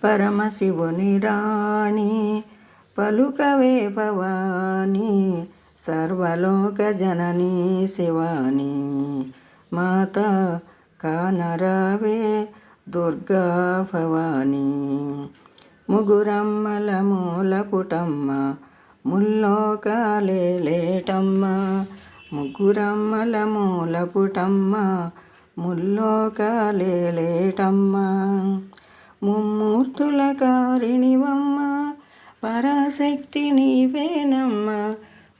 పరమశివుని రాణి పలుకవే భవాని సర్వలోక జననీ శివాని మాత కానరావే దుర్గా భవాని ముగురమ్మల మూల పుటమ్మ ముల్లోకాలేటమ్మ ముగ్గురమ్మల మూల పుటమ్మ ముల్లోకాలేటమ్మ ముమ్మూర్తుల కారిణివమ్మ పరాశక్తి నీవేనమ్మ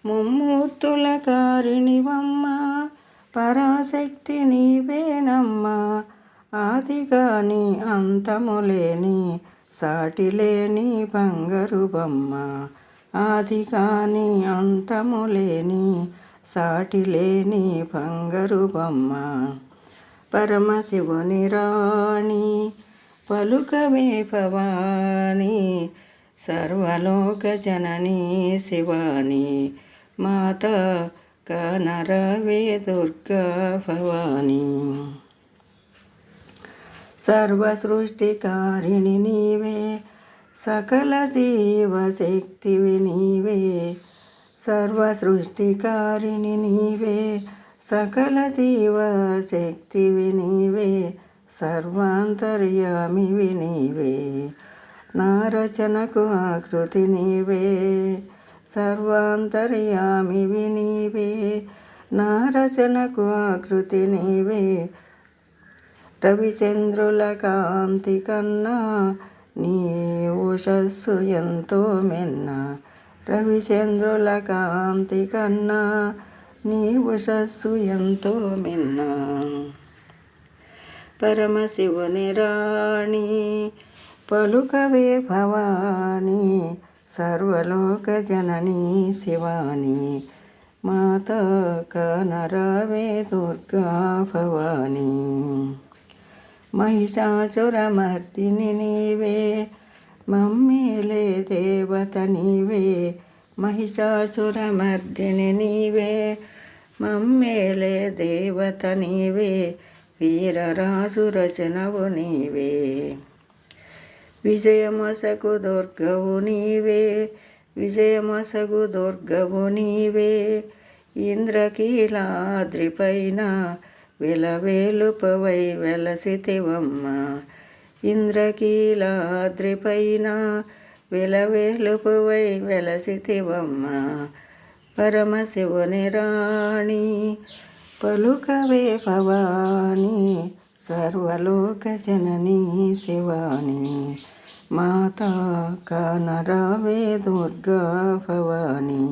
ముమ్మూర్తుల కారిణివమ్మ పరాశక్తి నీవేనమ్మ ఆదిగాని అంతములేని సాటిలేని బంగారు బొమ్మ ఆదిగాని అంతములేని సాటిలేని బంగారు బొమ్మ పరమశివుని రాణి పలుకవే భవాని సర్వలోక జననీ శివాని మాత కానరావే దుర్గా భవాని సర్వసృష్టికారిణి నీవే సకల జీవశక్తివి నీవే సర్వసృష్టికారిణి నీవే సకల జీవశక్తివి నీవే సర్వాంతర్యామివి నీవే నా రచనకు ఆకృతి నీవే సర్వాంతర్యామివి నీవే నా రచనకు ఆకృతి నీవే రవిచంద్రుల కాంతి కన్నా నీ ఉషస్సు ఎంతో మిన్న రవిచంద్రుల కాంతి కన్నా నీ ఉషస్సు ఎంతో మిన్న పరమశివుని రాణి పలుకవే భవాని సర్వలోక జననీ శివాని మాత కానరావే దుర్గా భవాని మహిషాసురమర్దిని నీవే మమ్మేలే దేవత నీవే మహిషాసురమర్దిని నీవే మమ్మేలే దేవత నీవే వీరరాజు రచనవు నీవే విజయమసగు దుర్గవు నీవే విజయమసగు దుర్గవు నీవే ఇంద్రకీలాద్రిపైన విలవేలుపవై వెలసితివమ్మ ఇంద్రకీలాద్రిపైన విలవేలుపవై వెలసితివమ్మ పరమశివుని రాణి పలుకవే భవాని సర్వలోక జననీ శివాని మాత కానరావే దుర్గా భవాని